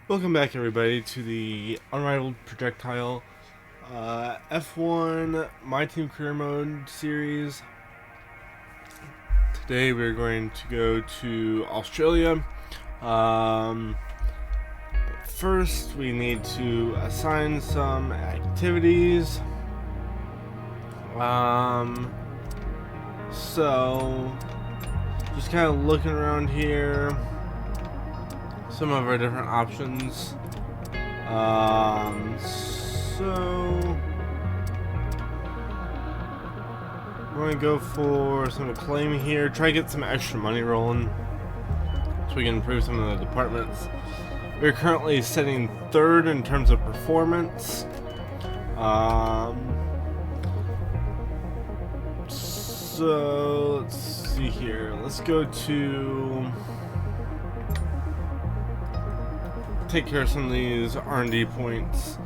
Welcome back, everybody, to the Unrivaled Projectile F1 My Team Career Mode series. Today we're going to go to Australia. But first we need to assign some activities. So just kind of looking around here. Some of our different options. So we're going to go for some acclaim here. Try to get some extra money rolling so we can improve some of the departments. We're currently sitting third in terms of performance. So let's see here. Let's go to take care of some of these R&D points.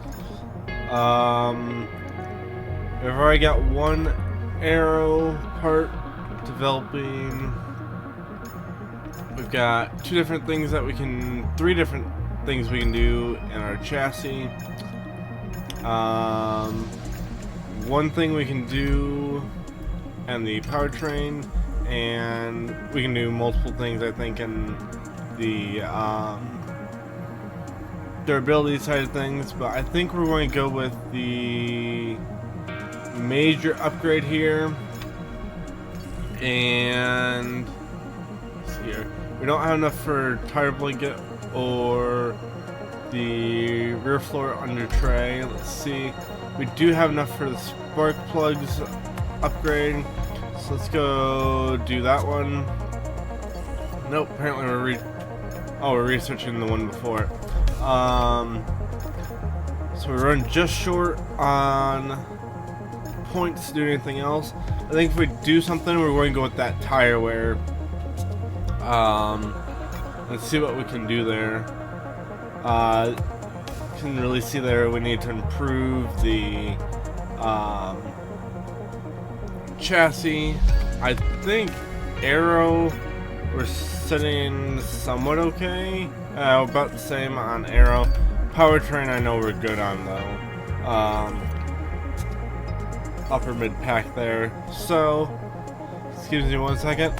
We've already got one aero part developing. We've got three different things we can do in our chassis. One thing we can do in the powertrain, and we can do multiple things, I think, in the durability side of things, but I think we're going to go with the major upgrade here. And let's see here. We don't have enough for tire blanket or the rear floor under tray. Let's see. We do have enough for the spark plugs upgrade, so let's go do that one. Nope, apparently we're researching the one before it. So we run just short on points to do anything else. I think if we do something, we're going to go with that tire wear. Let's see what we can do there. You can really see there we need to improve the chassis. I think aero we're sitting somewhat okay. About the same on aero. Powertrain I know we're good on though. Upper mid pack there. So, excuse me 1 second.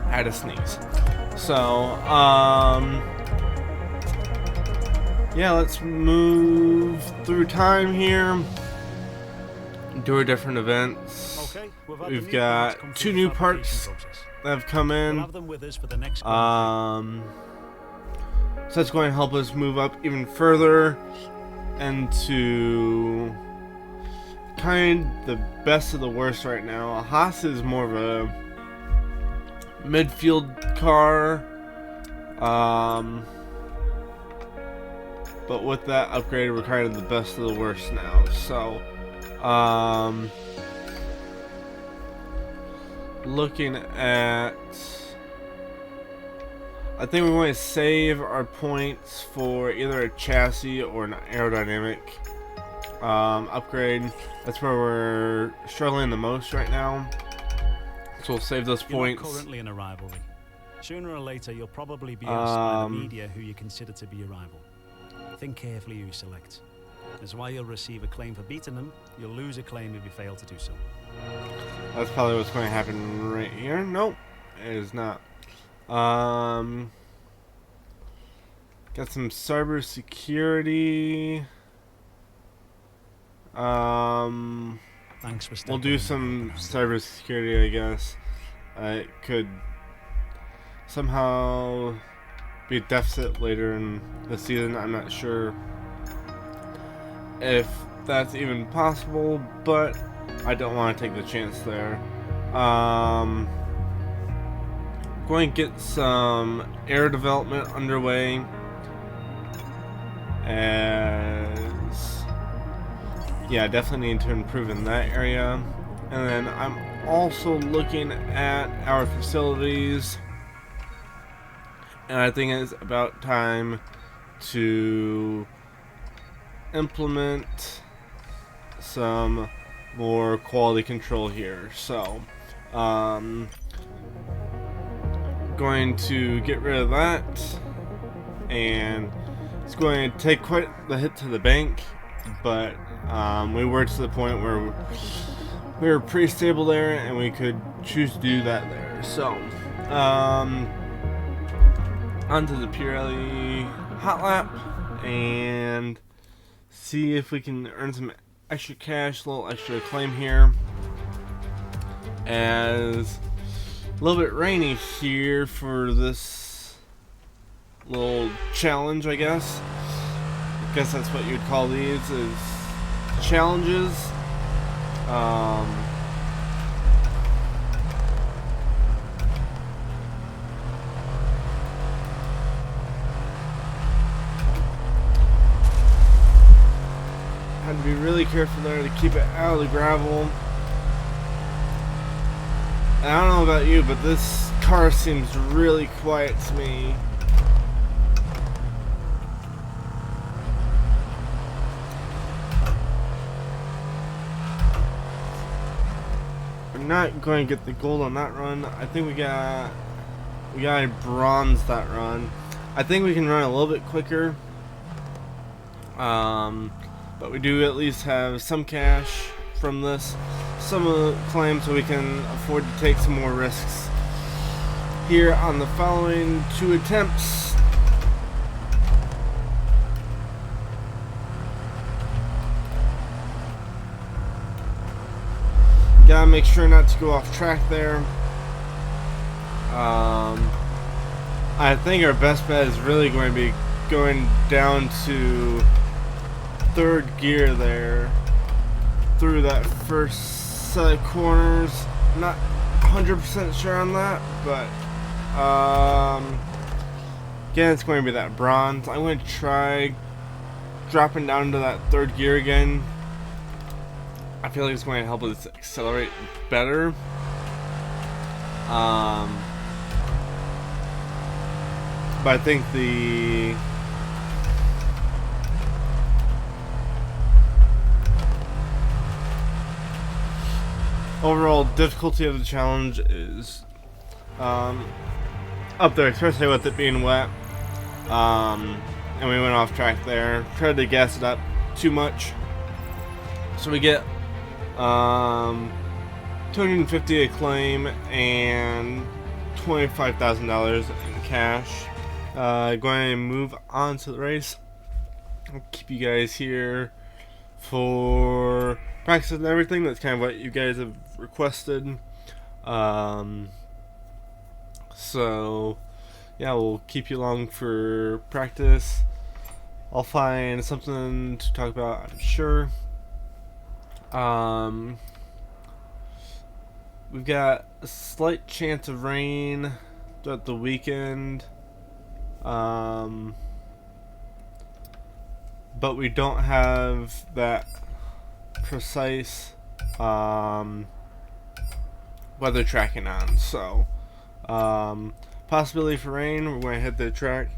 I had to sneeze. So, yeah, let's move through time here. Do our different events. We've got two new parts that have come in. So that's going to help us move up even further into kind of the best of the worst right now. Haas is more of a midfield car. But with that upgrade, we're kind of the best of the worst now. So, looking at, I think we want to save our points for either a chassis or an aerodynamic upgrade. That's where we're struggling the most right now. So we'll save those points. You're not currently in a rivalry. Sooner or later, you'll probably be asked by the media who you consider to be your rival. Think carefully who you select. As while you'll receive acclaim for beating them, you'll lose acclaim if you fail to do so. That's probably what's going to happen right here. Nope, it is not. Got some cyber security. Thanks for we'll do some cyber security, I guess. It could somehow be a deficit later in the season. I'm not sure if that's even possible, but I don't want to take the chance there. Going to get some air development underway, as yeah, definitely need to improve in that area. And then I'm also looking at our facilities And I think it's about time to implement some more quality control here. So, going to get rid of that, and it's going to take quite the hit to the bank, but we were to the point where we were pretty stable there, and we could choose to do that there. So, onto the Pirelli hot lap and see if we can earn some extra cash, a little extra claim here, as a little bit rainy here for this little challenge, I guess. I guess that's what you'd call these, is challenges. Had to be really careful there to keep it out of the gravel. And I don't know about you, but this car seems really quiet to me. We're not going to get the gold on that run. I think we got to bronze that run. I think we can run a little bit quicker. But we do at least have some cash from this, some claims, so we can afford to take some more risks here on the following 2 attempts. Gotta make sure not to go off track there. I think our best bet is really going to be going down to 3rd gear there through that first set of corners. Not 100% sure on that, but again, it's going to be that bronze. I'm going to try dropping down to that 3rd gear again. I feel like it's going to help us accelerate better. But I think the overall difficulty of the challenge is up there, especially with it being wet. And we went off track there. Tried to gas it up too much. So we get 250 a claim and $25,000 in cash. Going to move on to the race. I'll keep you guys here for practice and everything. That's kind of what you guys have requested. So yeah, we'll keep you along for practice. I'll find something to talk about, I'm sure. We've got a slight chance of rain throughout the weekend, but we don't have that precise weather tracking on, so possibility for rain. We're going to hit the track.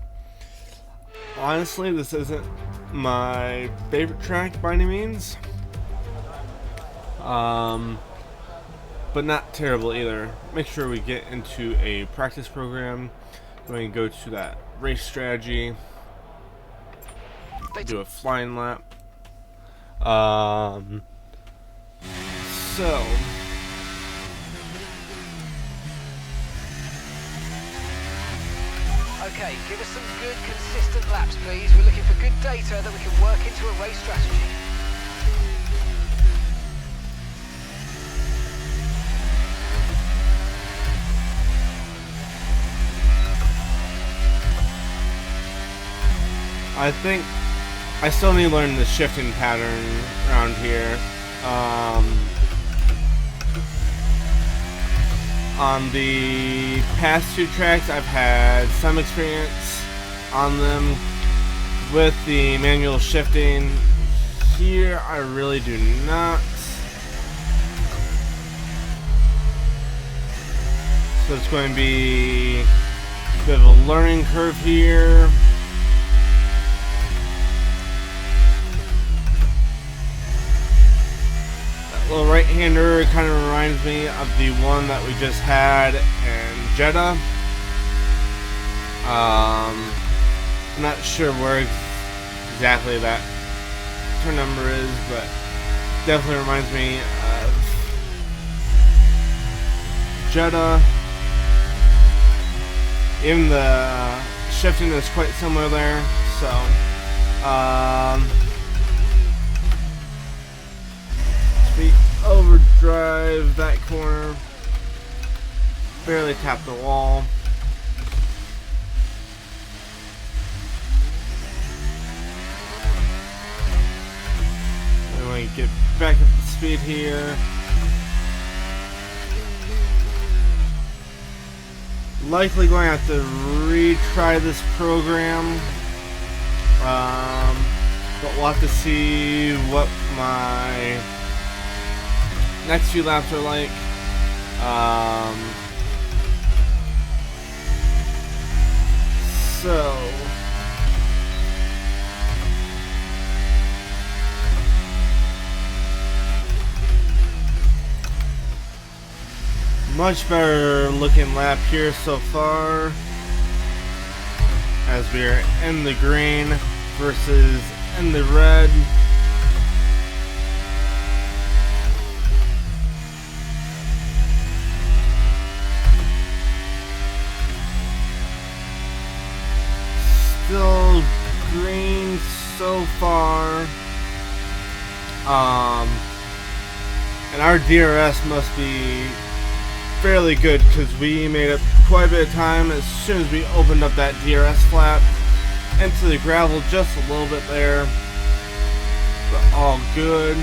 Honestly, this isn't my favorite track by any means, but not terrible either. Make sure we get into a practice program. Going to go to that race strategy, do a flying lap. So okay, give us some good, consistent laps, please. We're looking for good data that we can work into a race strategy. I think I still need to learn the shifting pattern around here. On the past 2 tracks, I've had some experience on them with the manual shifting. Here, I really do not. So it's going to be Bit of a learning curve here. That little right-hander kind of reminds me of the one that we just had in Jeddah. I'm not sure where exactly that turn number is, but definitely reminds me of Jeddah. Even the shifting is quite similar there, so speed overdrive that corner, barely tap the wall. And we get back up to speed here. Likely going to have to retry this program, but we'll have to see what my next few laps are like. So much better looking lap here so far, as we are in the green versus in the red. Still green so far. And our DRS must be fairly good because we made up quite a bit of time as soon as we opened up that DRS flap into the gravel just a little bit there, but all good.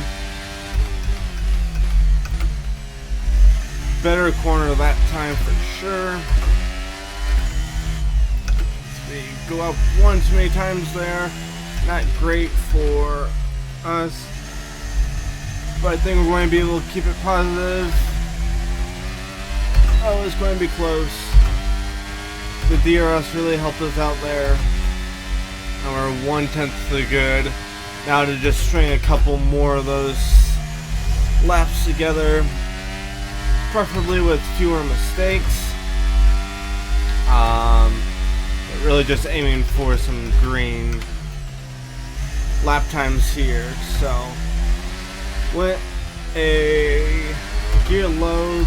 Better corner that time for sure. We go up one too many times there, not great for us, but I think we're going to be able to keep it positive. Oh, it's going to be close. The DRS really helped us out there. And we're 1/10 to the good. Now to just string a couple more of those laps together, preferably with fewer mistakes. But really just aiming for some green lap times here. So, went a gear low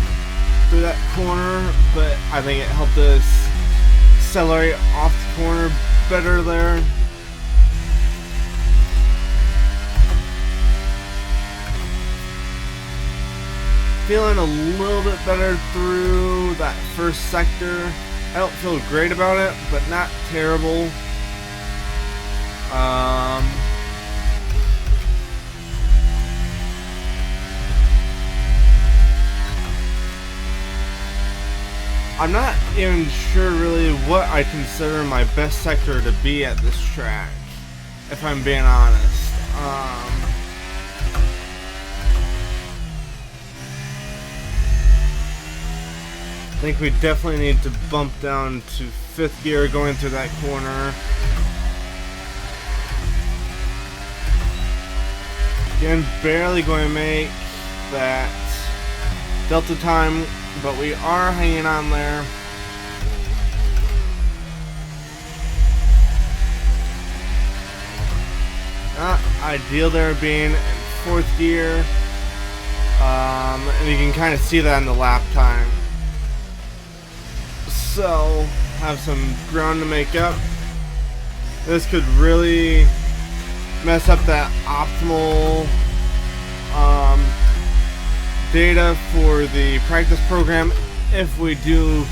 through that corner, but I think it helped us accelerate off the corner better there. Feeling a little bit better through that first sector. I don't feel great about it, but not terrible. I'm not even sure really what I consider my best sector to be at this track, if I'm being honest. I think we definitely need to bump down to 5th gear going through that corner. Again, barely going to make that delta time, but we are hanging on there. Not ideal there being in 4th gear. And you can kind of see that in the lap time. So, have some ground to make up. This could really mess up that optimal data for the practice program if we do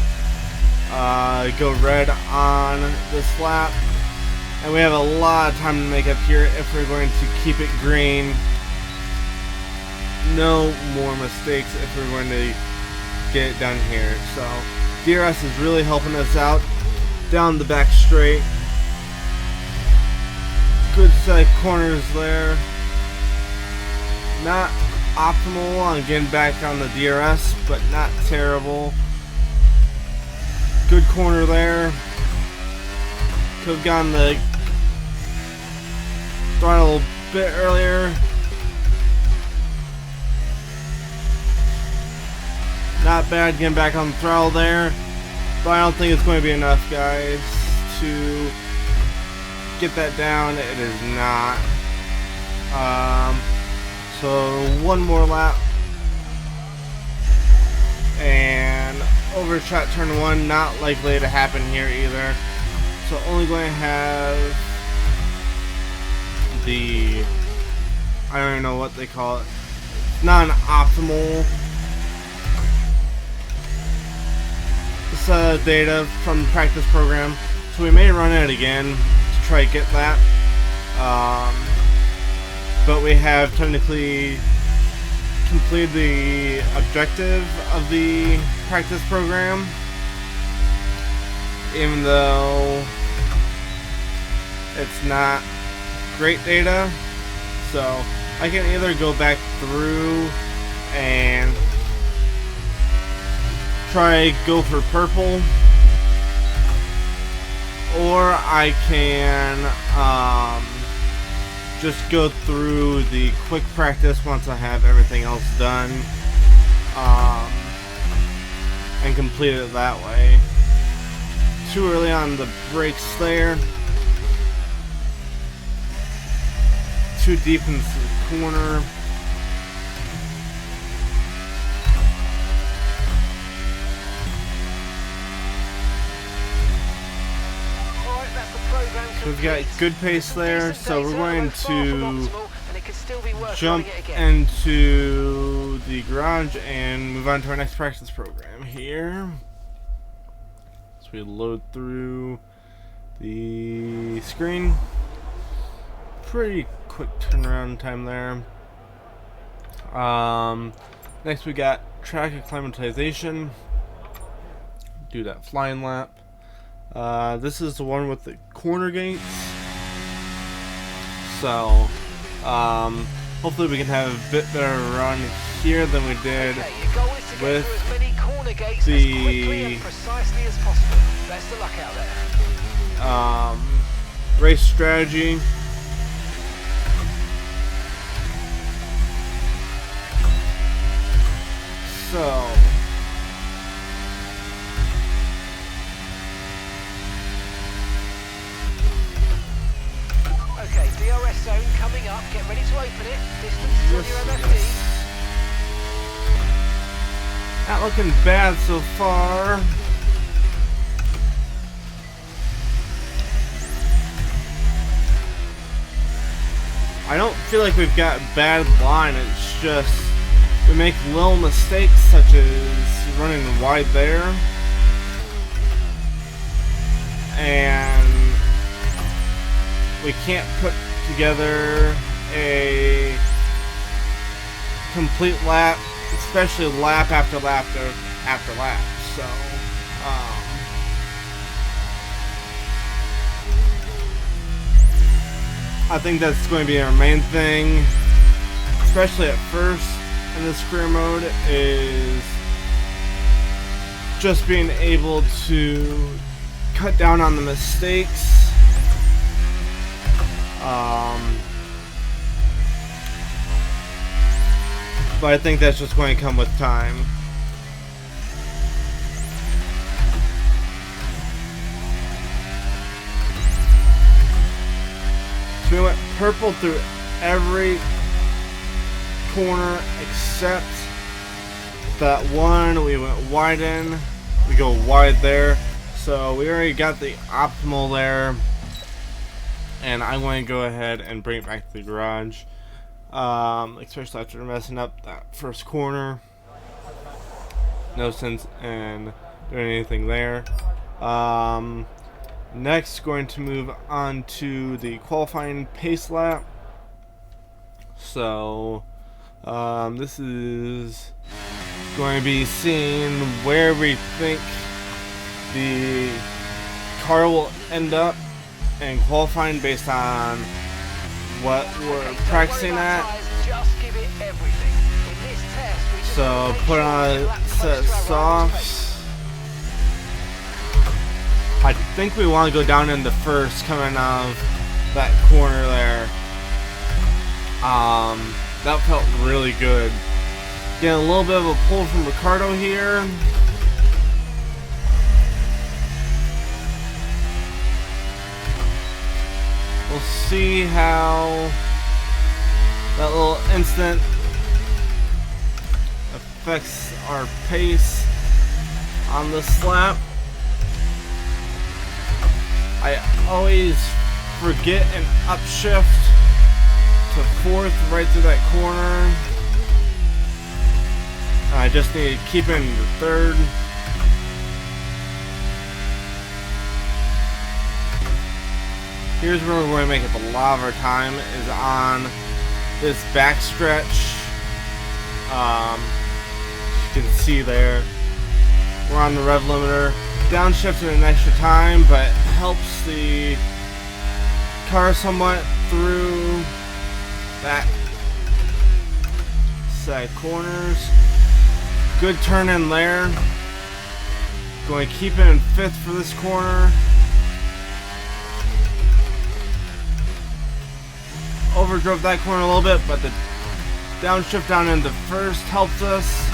go red on this lap. And we have a lot of time to make up here if we're going to keep it green. No more mistakes if we're going to get it done here. So DRS is really helping us out down the back straight. Good set of corners there. Not optimal on getting back on the DRS, but not terrible. Good corner there. Could have gotten the throttle a bit earlier. Not bad getting back on the throttle there. But I don't think it's going to be enough, guys, to get that down. It is not. So one more lap. And overshot turn 1, not likely to happen here either. So only going to have the, I don't even know what they call it, non-optimal set of data from the practice program. So we may run it again to try to get that. But we have technically completed the objective of the practice program, even though it's not great data. So I can either go back through and try go for purple, or I can just go through the quick practice once I have everything else done, and complete it that way. Too early on the brakes there. Too deep into the corner. So we've got good pace there, so we're going to jump into the garage and move on to our next practice program here. So we load through the screen. Pretty quick turnaround time there. Next we got track acclimatization. Do that flying lap. This is the one with the corner gates. So, hopefully we can have a bit better run here than we did with the race strategy. So okay, DRS zone coming up. Get ready to open it. Distance is on your MFD. Not looking bad so far. I don't feel like we've got bad line. It's just we make little mistakes, such as running wide there, and we can't put together a complete lap, especially lap after lap after lap. So, I think that's going to be our main thing, especially at first in this career mode, is just being able to cut down on the mistakes. But I think that's just going to come with time. So we went purple through every corner except that one. We went wide in. We go wide there. So we already got the optimal there. And I'm going to go ahead and bring it back to the garage. Especially after messing up that first corner. No sense in doing anything there. Next, going to move on to the qualifying pace lap. So, this is going to be seeing where we think the car will end up in qualifying based on what we're practicing at. So, put on a set of softs. I think we want to go down in the first coming out of that corner there. That felt really good. Getting a little bit of a pull from Ricardo here. We'll see how that little incident affects our pace on this lap. I always forget an upshift to fourth right through that corner. I just need to keep in the third. Here's where we're going to make up a lot of our time, is on this back stretch. You can see there, we're on the rev limiter. Downshifting an extra time, but helps the car somewhat through that set of corners. Good turn in there. Going to keep it in fifth for this corner. Overdrove that corner a little bit, but the downshift down into first helps us.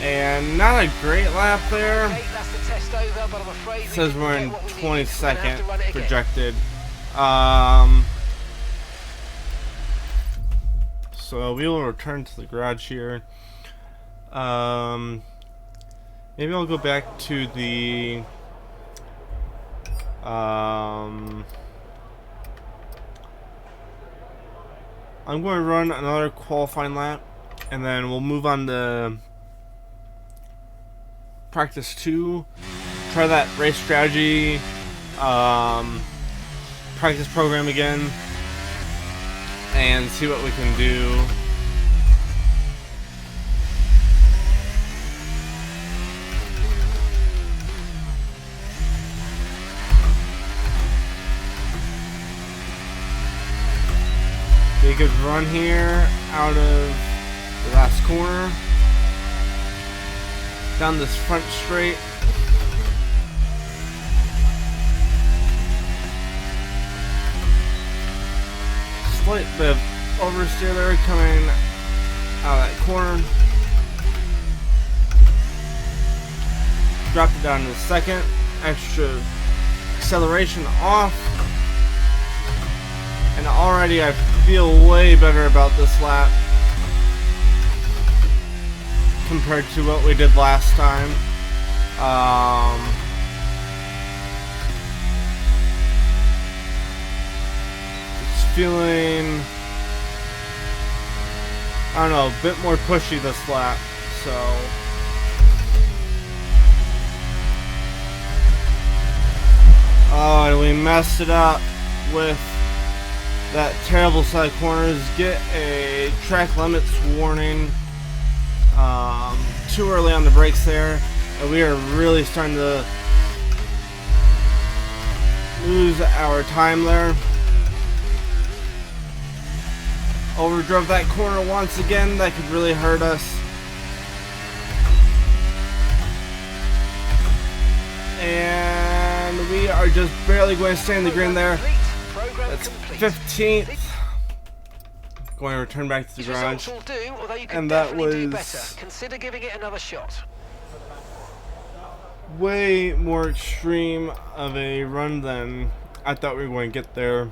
And not a great lap there. It says we're in 22nd projected. So we will return to the garage here. Maybe I'll go back to the I'm going to run another qualifying lap, and then we'll move on to practice 2. Try that race strategy practice program again, and see what we can do. Be a good run here out of the last corner. Down this front straight. Slight bit of oversteer there coming out of that corner. Dropped it down to the second. Extra acceleration off. And already I feel way better about this lap compared to what we did last time. It's feeling, I don't know, a bit more pushy this lap, so oh, and we messed it up with that terrible side corners. Get a track limits warning too early on the brakes there, and we are really starting to lose our time there. Overdrove that corner once again. That could really hurt us. And we are just barely going to stay in the green there. That's 15th. Going to return back to the garage. And that was consider giving it another shot. Way more extreme of a run than I thought we were going to get there.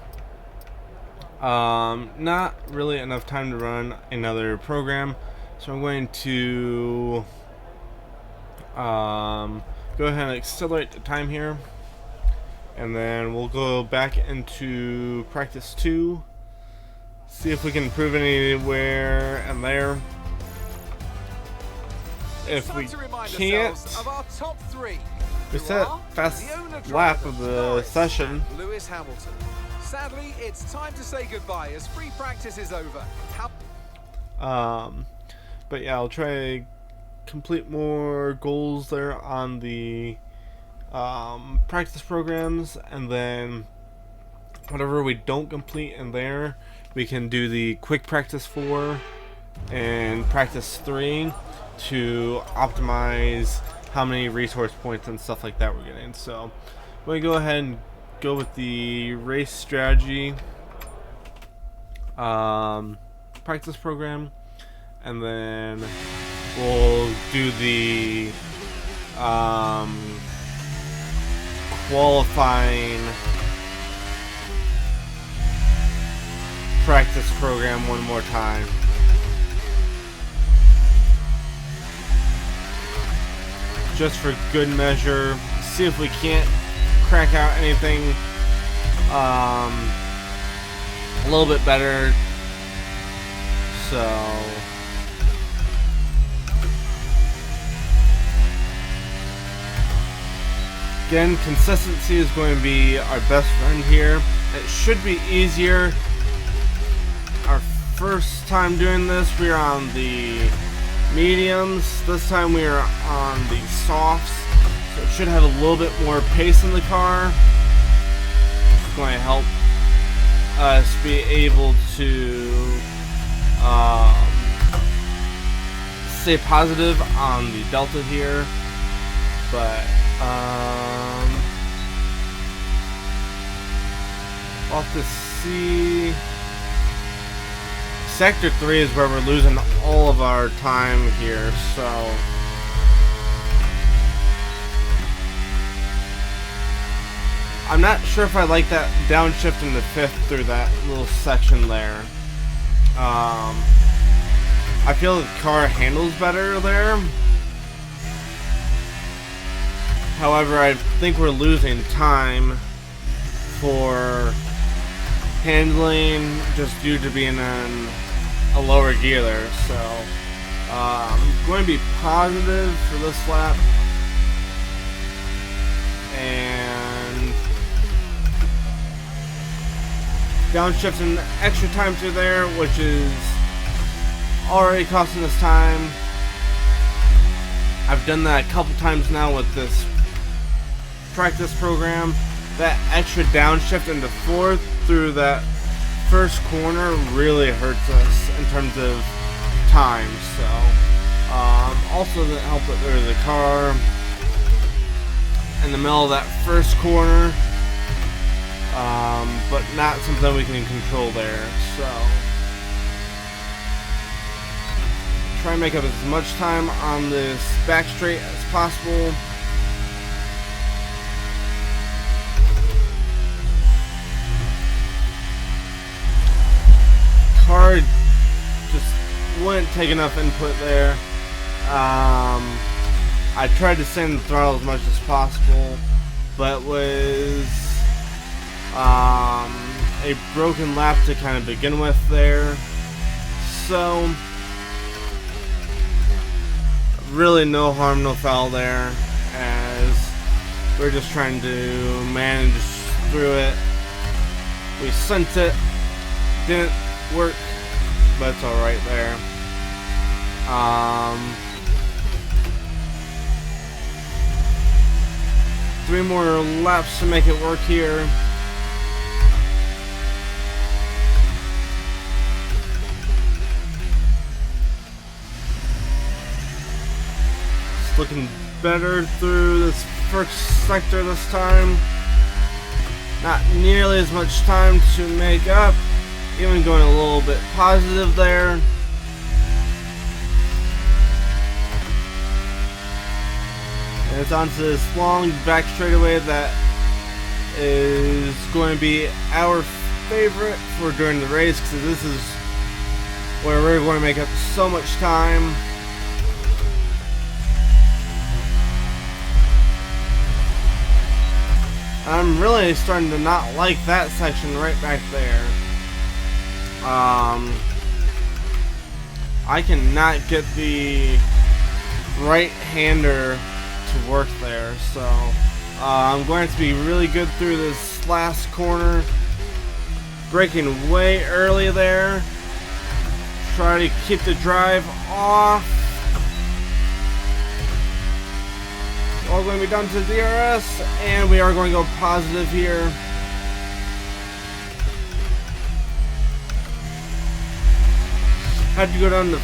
Not really enough time to run another program, so I'm going to go ahead and accelerate the time here, and then we'll go back into practice 2, see if we can improve anywhere and there. If we can't, we set fast lap of the session. Lewis Hamilton. Sadly, it's time to say goodbye as free practice is over. But yeah, I'll try to complete more goals there on the practice programs, and then whatever we don't complete in there, we can do the quick practice 4 and practice 3. to optimize how many resource points and stuff like that we're getting. So I'm going to go ahead and go with the race strategy practice program, and then we'll do the qualifying practice program one more time. Just for good measure, see if we can't crack out anything a little bit better. So again, consistency is going to be our best friend here. It should be easier. Our first time doing this, we are on the mediums. This time we are on the softs, so it should have a little bit more pace in the car. It's going to help us be able to stay positive on the Delta here, but we'll have to see. Sector 3 is where we're losing all of our time here, so I'm not sure if I like that downshift in the 5th through that little section there. I feel the car handles better there. However, I think we're losing time for handling just due to being in a lower gear there. So I'm going to be positive for this lap, and downshifting extra time through there, which is already costing us time. I've done that a couple times now with this practice program. That extra downshift into 4th through that first corner really hurts us in terms of time. So also didn't help that there was a car in the middle of that first corner, but not something we can control there. So try and make up as much time on this back straight as possible. Car just wouldn't take enough input there. I tried to stay in the throttle as much as possible, but was a broken lap to kind of begin with there. So really no harm, no foul there, as we're just trying to manage through it. We sent it, didn't work, but it's alright there. 3 more laps to make it work here. It's looking better through this first sector this time. Not nearly as much time to make up. Even going a little bit positive there. And it's onto this long back straightaway that is going to be our favorite for during the race, because this is where we're going to make up so much time. I'm really starting to not like that section right back there. I cannot get the right-hander to work there, so I'm going to be really good through this last corner. Braking way early there. Try to keep the drive off. All going to be done to DRS, and we are going to go positive here. Had to go down to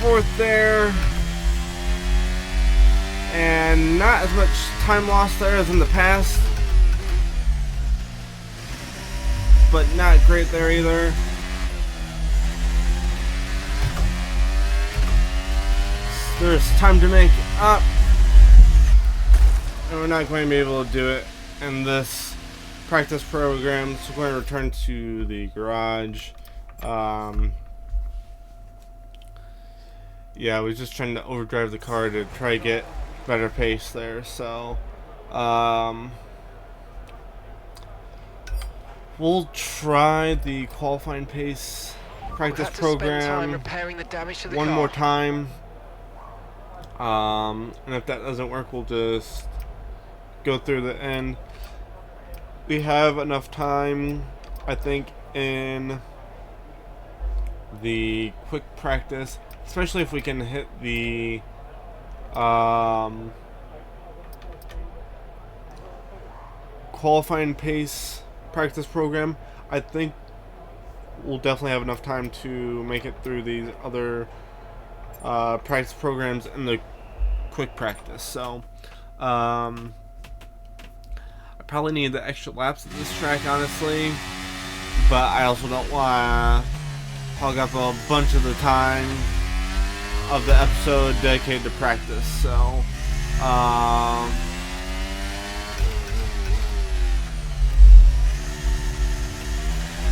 4th there. and not as much time lost there as in the past, but not great there either. There's time to make up, and we're not going to be able to do it in this practice program, so we're going to return to the garage. Yeah, we're just trying to overdrive the car to try to get better pace there, so we'll try the qualifying pace practice program one more time. And if that doesn't work, we'll just go through the end. We have enough time, I think, in the quick practice, especially if we can hit the qualifying pace practice program. I think we'll definitely have enough time to make it through these other practice programs in the quick practice. So I probably need the extra laps at this track, honestly, but I also don't want to hog up a bunch of the time of the episode dedicated to practice. So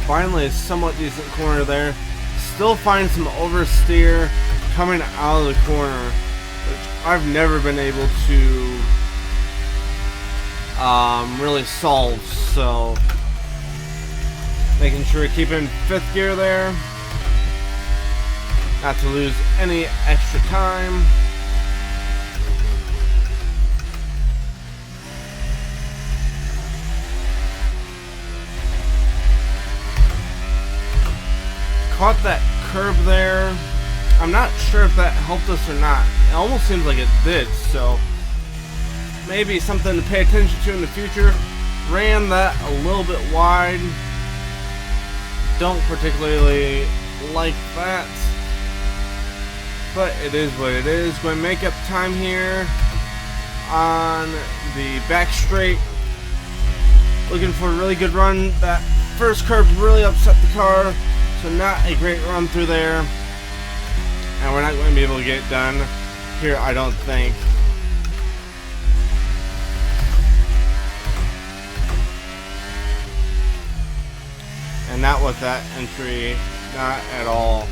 finally a somewhat decent corner there. Still find some oversteer coming out of the corner, which I've never been able to really solve. So making sure to keep in 5th gear there, not to lose any extra time. Caught that curb there. I'm not sure if that helped us or not. It almost seems like it did, so maybe something to pay attention to in the future. Ran that a little bit wide. Don't particularly like that, but it is what it is. Going to make up time here on the back straight. Looking for a really good run. That first curve really upset the car, so not a great run through there. And we're not going to be able to get it done here, I don't think. And not with that entry, not at all.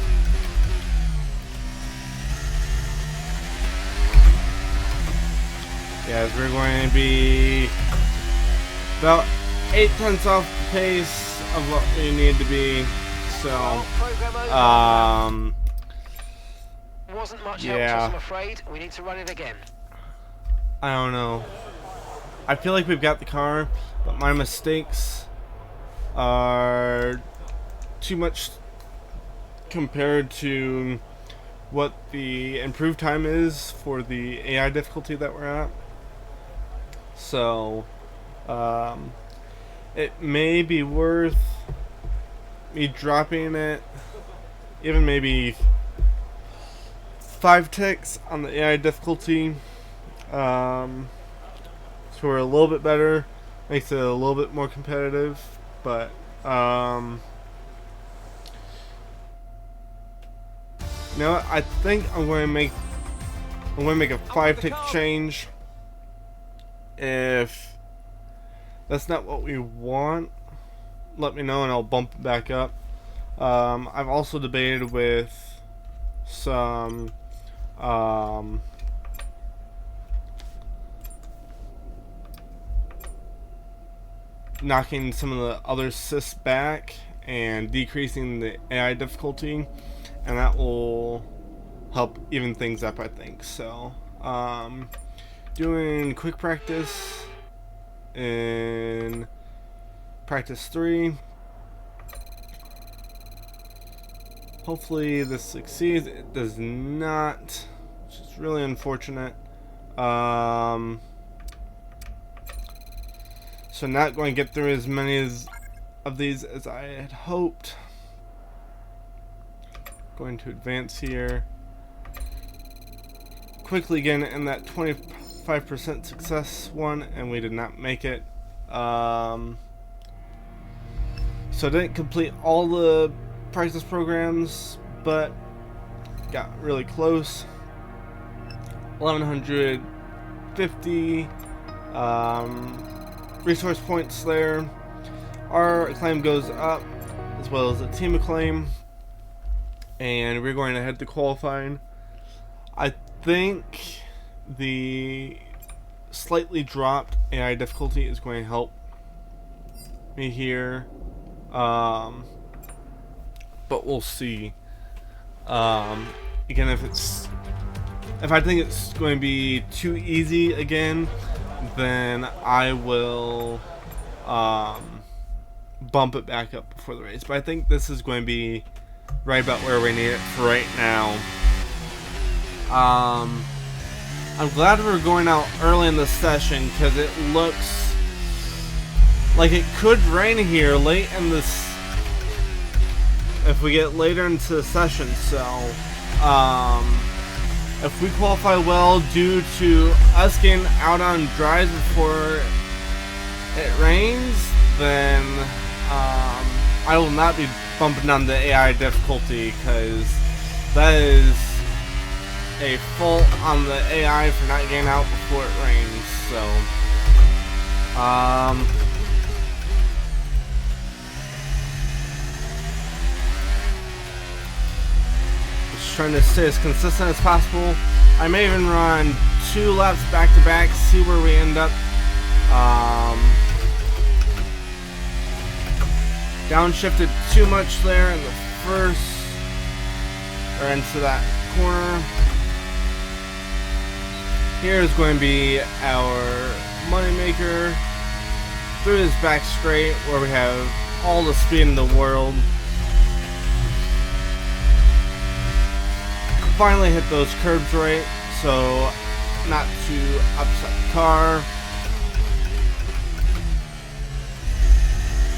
Yes, we're going to be about 8 tenths off the pace of what we need to be. So, wasn't much help to us, I'm afraid. We need to run it again. I don't know. I feel like we've got the car, but my mistakes are too much compared to what the improved time is for the AI difficulty that we're at. So it may be worth me dropping it, even maybe 5 ticks on the AI difficulty, so we're a little bit better, makes it a little bit more competitive. But no, I think I'm going to make a 5-tick change. If that's not what we want, let me know and I'll bump it back up. I've also debated with some knocking some of the other assists back and decreasing the AI difficulty, and that will help even things up, I think. So doing quick practice in practice 3. Hopefully this succeeds. It does not, which is really unfortunate. So not going to get through as many of these as I had hoped. Going to advance here. Quickly again in that 25 5% success one, and we did not make it. So I didn't complete all the practice programs, but got really close. 1150 resource points there. Our acclaim goes up, as well as the team acclaim, and we're going to head to qualifying. I think the slightly dropped AI difficulty is going to help me here, but we'll see. Again, if I think it's going to be too easy again, then I will bump it back up before the race. But I think this is going to be right about where we need it for right now. I'm glad we're going out early in the session, because it looks like it could rain here late in this, if we get later into the session. So if we qualify well due to us getting out on drives before it rains, then I will not be bumping on the AI difficulty, because that is a fault on the AI for not getting out before it rains. So just trying to stay as consistent as possible. I may even run 2 laps back to back, see where we end up. Downshifted too much there in the first, or into that corner. Here is going to be our moneymaker through this back straight, where we have all the speed in the world. Finally hit those curbs right, so not to upset the car.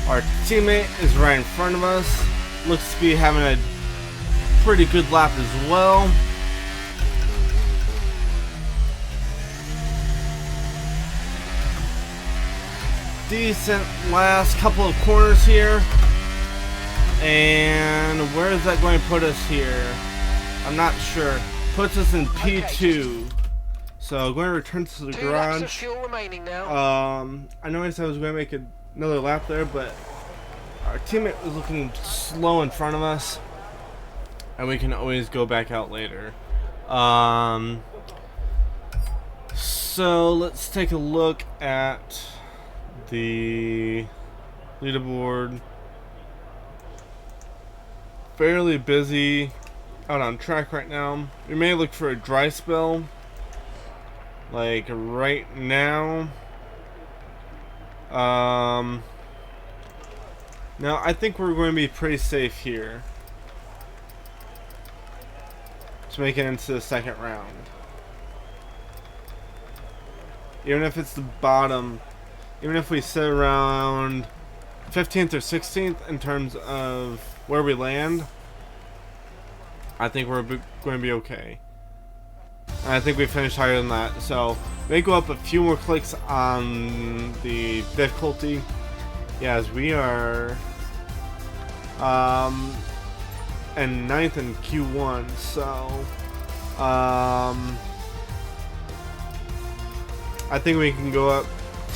Our teammate is right in front of us. Looks to be having a pretty good lap as well. Decent last couple of corners here. And where is that going to put us here? I'm not sure. Puts us in P2. So going to return to the 2 laps of garage. fuel remaining now. I know I said I was going to make another lap there, but our teammate was looking slow in front of us, and we can always go back out later. So let's take a look at the leaderboard. Fairly busy out on track right now. We may look for a dry spell, like right now. Now I think we're going to be pretty safe here to make it into the second round. Even if it's the bottom, even if we sit around 15th or 16th in terms of where we land, I think we're going to be okay. And I think we finished higher than that, so may go up a few more clicks on the difficulty. Yeah, as we are and 9th in Q1, so I think we can go up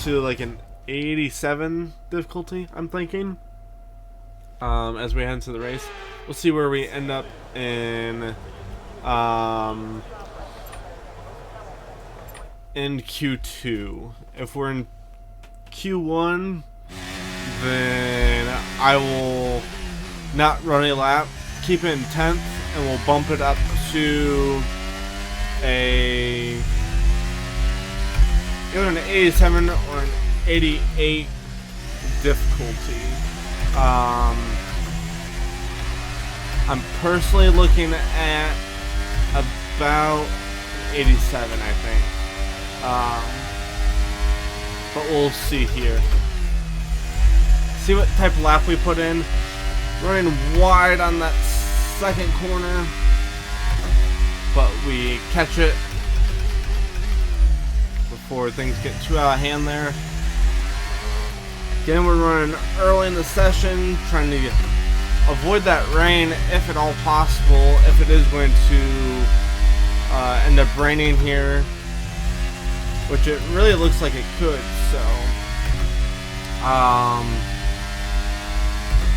to like an 87 difficulty, I'm thinking, as we head into the race. We'll see where we end up in Q2. If we're in Q1, then I will not run a lap, keep it in 10th, and we'll bump it up to either an 87 or an 88 difficulty. I'm personally looking at about 87, I think. But we'll see here. See what type of lap we put in. Running wide on that second corner, but we catch it before things get too out of hand there. Again, we're running early in the session, trying to avoid that rain if at all possible, if it is going to end up raining here, which it really looks like it could. So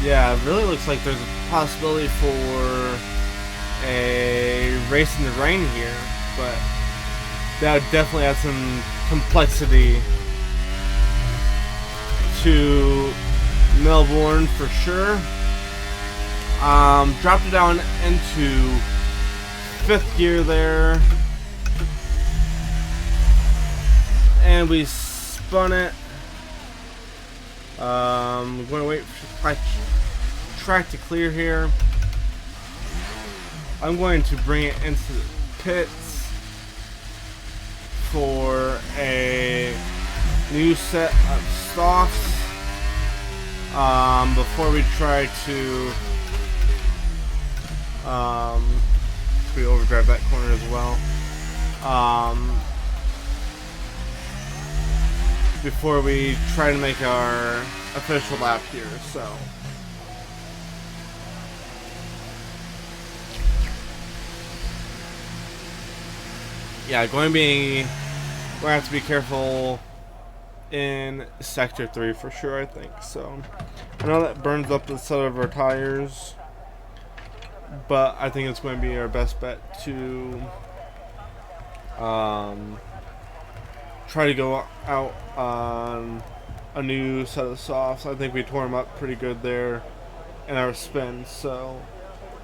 yeah, it really looks like there's a possibility for a race in the rain here, but that would definitely add some complexity to Melbourne for sure. Dropped it down into 5th gear there, and we spun it. We're going to wait for track to clear here. I'm going to bring it into the pits for a new set of softs before we try to we overdrive that corner as well. Before we try to make our official lap here, so yeah, we're gonna have to be careful in sector 3 for sure, I think. So I know that burns up the set of our tires, but I think it's going to be our best bet to try to go out on a new set of softs. I think we tore them up pretty good there in our spin. So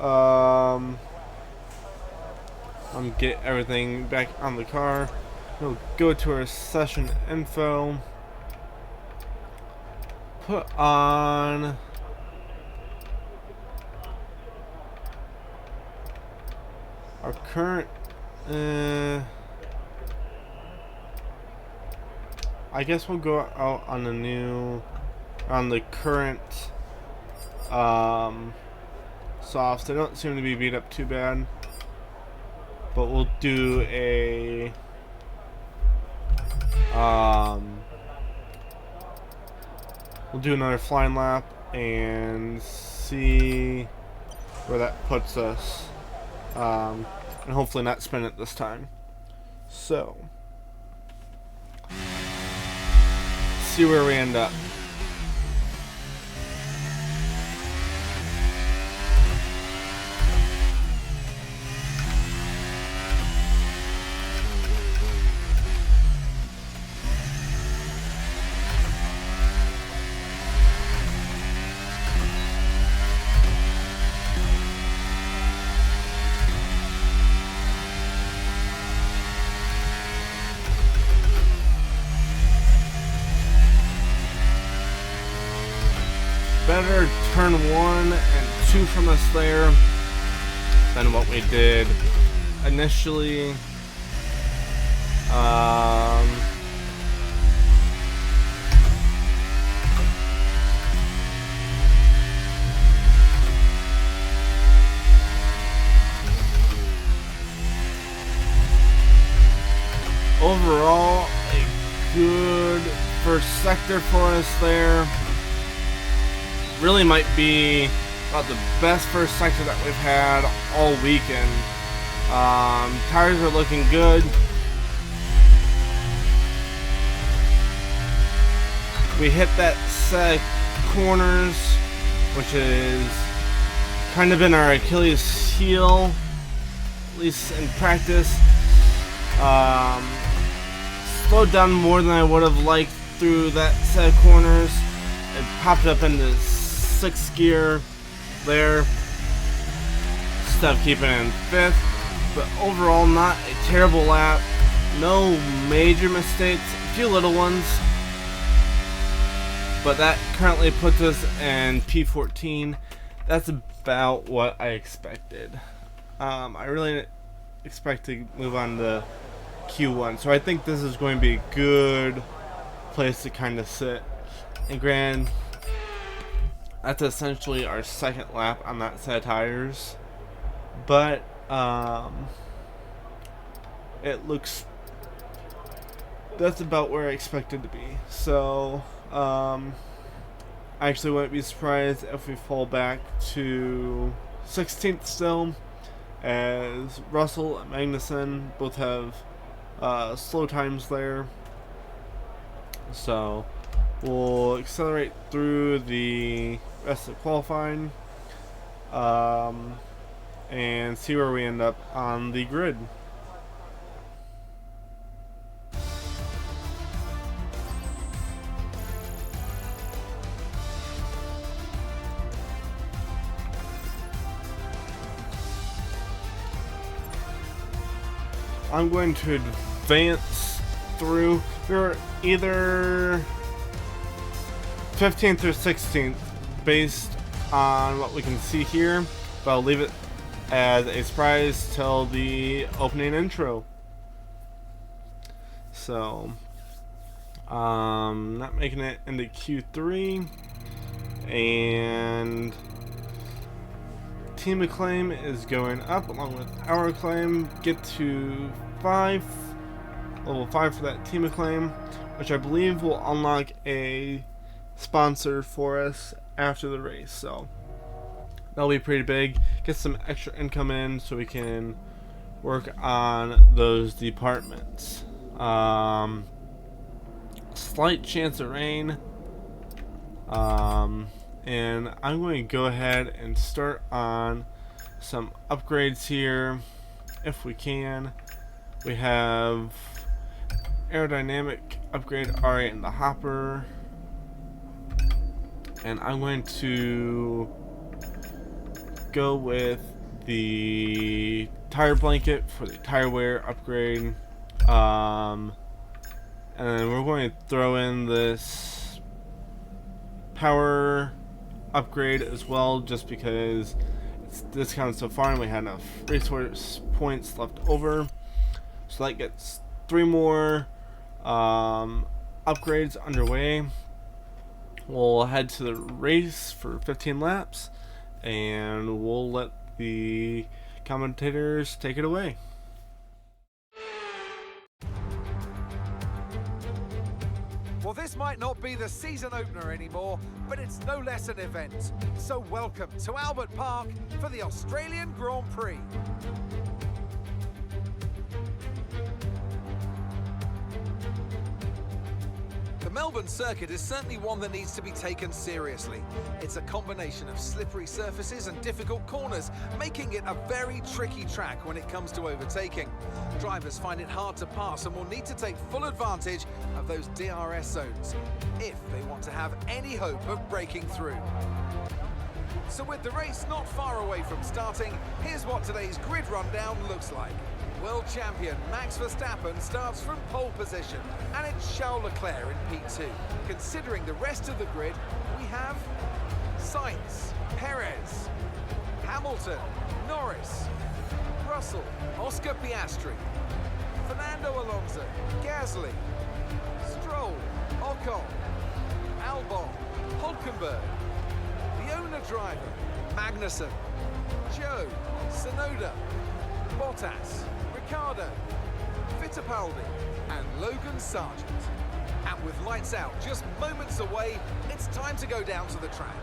I'm get everything back on the car. We'll go to our session info. Put on our current I guess we'll go out on the current softs. They don't seem to be beat up too bad, but we'll do a we'll do another flying lap and see where that puts us, and hopefully not spin it this time. So see where we end up. Better turn 1 and 2 from us there than what we did initially. Overall, a good first sector for us there. Really might be about the best first sector that we've had all weekend. Tires are looking good. We hit that set of corners, which is kind of been our Achilles heel, at least in practice. Slowed down more than I would have liked through that set of corners. It popped up into 6th gear there instead of keeping it in 5th, but overall not a terrible lap. No major mistakes, a few little ones, but that currently puts us in P14. That's about what I expected. I really expect to move on to Q1, so I think this is going to be a good place to kind of sit. And granted, that's essentially our second lap on that set of tires, but it looks that's about where I expected to be. So, I actually wouldn't be surprised if we fall back to 16th still, as Russell and Magnussen both have slow times there. So, we'll accelerate through the rest of qualifying and see where we end up on the grid. I'm going to advance through. We're either 15th or 16th based on what we can see here, but I'll leave it as a surprise till the opening intro. So, not making it into Q3, and Team Acclaim is going up along with our Acclaim. Get to level 5 for that Team Acclaim, which I believe will unlock a sponsor for us after the race. So that'll be pretty big. Get some extra income in so we can work on those departments. Slight chance of rain. And I'm going to go ahead and start on some upgrades here if we can. We have aerodynamic upgrade already in the hopper, and I'm going to go with the tire blanket for the tire wear upgrade, and then we're going to throw in this power upgrade as well, just because it's discounted so far and we had enough resource points left over. So that gets 3 more upgrades underway. We'll head to the race for 15 laps, and we'll let the commentators take it away. Well, this might not be the season opener anymore, but it's no less an event. So welcome to Albert Park for the Australian Grand Prix. The Melbourne circuit is certainly one that needs to be taken seriously. It's a combination of slippery surfaces and difficult corners, making it a very tricky track when it comes to overtaking. Drivers find it hard to pass and will need to take full advantage of those DRS zones if they want to have any hope of breaking through. So with the race not far away from starting, here's what today's grid rundown looks like. World champion Max Verstappen starts from pole position, and it's Charles Leclerc in P2. Considering the rest of the grid, we have Sainz, Perez, Hamilton, Norris, Russell, Oscar Piastri, Fernando Alonso, Gasly, Stroll, Ocon, Albon, Hulkenberg, the owner driver, Magnussen, Joe, Tsunoda, Bottas, Ricciardo, Fittipaldi, and Logan Sargent. And with lights out just moments away, it's time to go down to the track.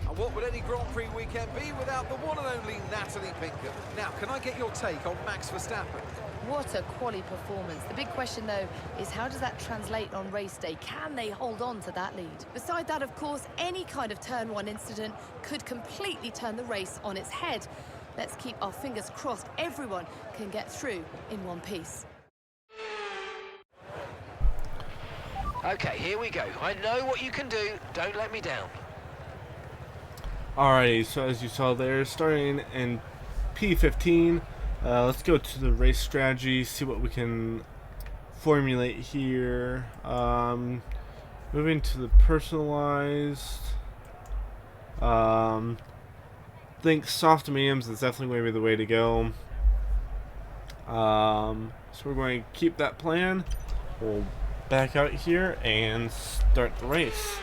And what would any Grand Prix weekend be without the one and only Natalie Pinkham? Now, can I get your take on Max Verstappen? What a quality performance. The big question, though, is how does that translate on race day? Can they hold on to that lead? Beside that, of course, any kind of Turn 1 incident could completely turn the race on its head. Let's keep our fingers crossed everyone can get through in one piece. Okay, here we go. I know what you can do. Don't let me down. Alrighty, so as you saw there, starting in P15, let's go to the race strategy, see what we can formulate here. Moving to the personalized. Think soft to mediums is definitely going to be the way to go. So we're going to keep that plan. We'll back out here and start the race.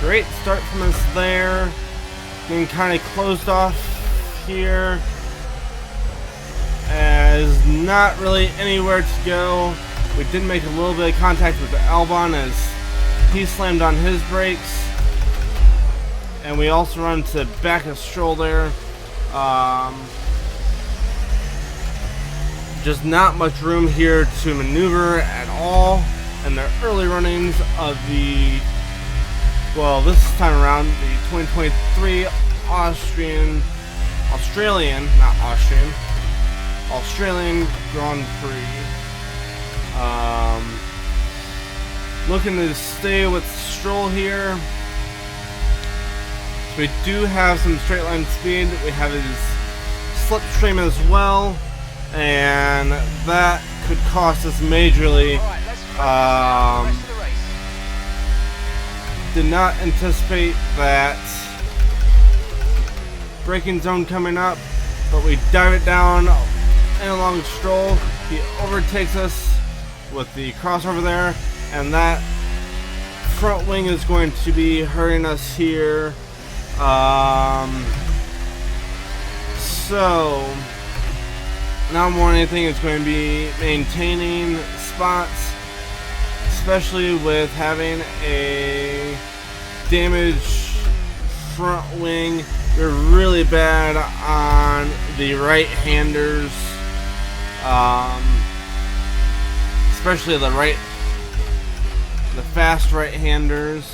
Great start from us there. Getting kind of closed off here. As not really anywhere to go. We did make a little bit of contact with the Albon as he slammed on his brakes. And we also run to the back of Stroll there. Just not much room here to maneuver at all. And the early runnings of the, well, this time around, the 2023 Australian Grand Prix. Looking to stay with Stroll here. So we do have some straight line speed. We have his slipstream as well, and that could cost us majorly. Did not anticipate that braking zone coming up, but we dive it down and along Stroll. He overtakes us with the crossover there, and that front wing is going to be hurting us here. So now more than anything, it's going to be maintaining spots, especially with having a damaged front wing. We're really bad on the right-handers, especially the fast right-handers.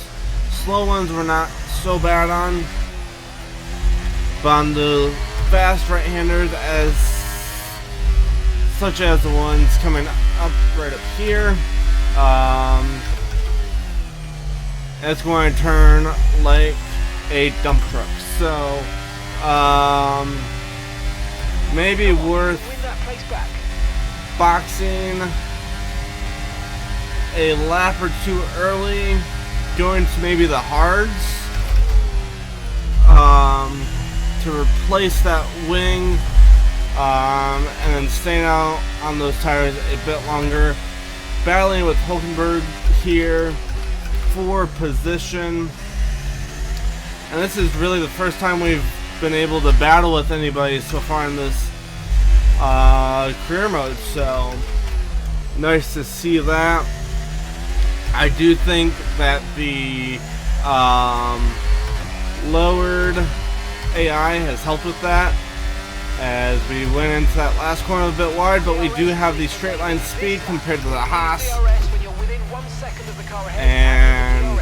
Slow ones we're not so bad on, but on the fast right-handers, such as the ones coming up right up here, it's going to turn like a dump truck. So maybe worth boxing a lap or two early, going to maybe the hards, to replace that wing, and then staying out on those tires a bit longer, battling with Hulkenberg here for position. And this is really the first time we've been able to battle with anybody so far in this career mode, so nice to see that. I do think that the lowered AI has helped with that, as we went into that last corner a bit wide, but we do have the straight line speed compared to the Haas, and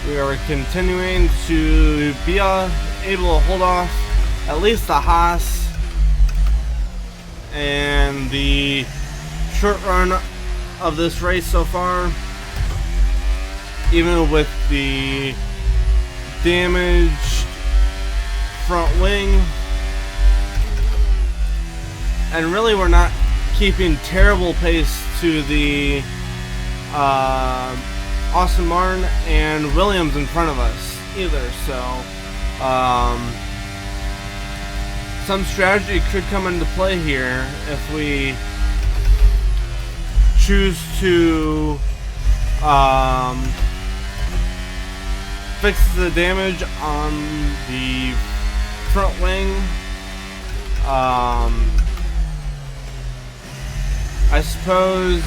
we are continuing to be able to hold off at least the Haas. And the short run of this race so far, even with the damaged front wing, and really we're not keeping terrible pace to the Aston Martin and Williams in front of us either, so some strategy could come into play here if we choose to fix the damage on the front wing. I suppose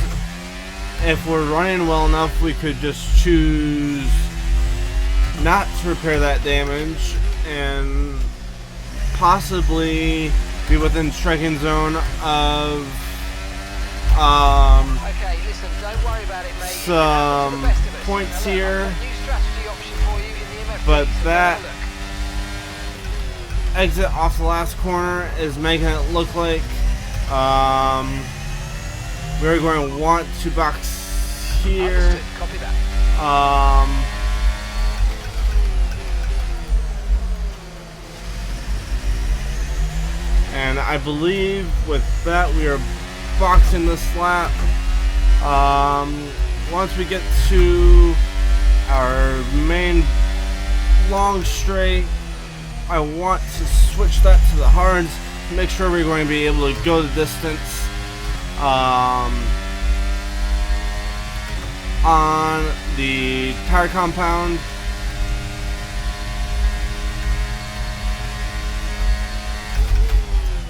if we're running well enough, we could just choose not to repair that damage and possibly be within striking zone of Okay, listen, don't worry about it, mate. some points here, but that exit off the last corner is making it look like we're going to want to box here. Copy that. And I believe with that we are boxing this lap. Once we get to our main long straight, I want to switch that to the hards to make sure we're going to be able to go the distance on the tire compound.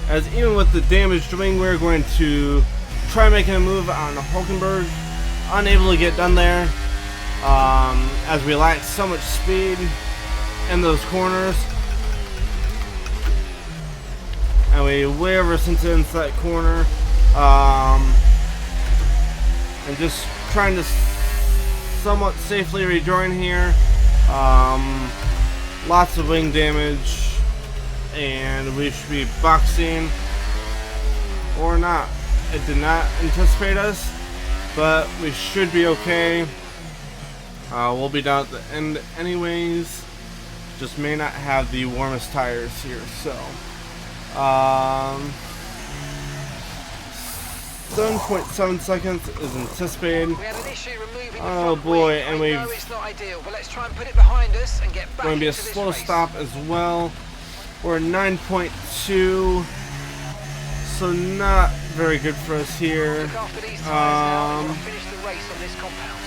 As even with the damaged wing, we're going to try making a move on Hulkenberg. Unable to get done there, as we lack so much speed in those corners. And we way over sent it into that corner. And just trying to somewhat safely rejoin here. Lots of wing damage, and we should be boxing or not. It did not anticipate us, but we should be okay. We'll be down at the end anyways. Just may not have the warmest tires here, so 7.7 seconds is anticipated. We had an issue removing the Oh front boy, wing. and I we've know it's not ideal, but let's try and put it behind us and get back going to be a into this slow race. stop as well. We're 9.2, so not very good for us here. Look after these tyres now, and we'll Um, finish the race on this compound.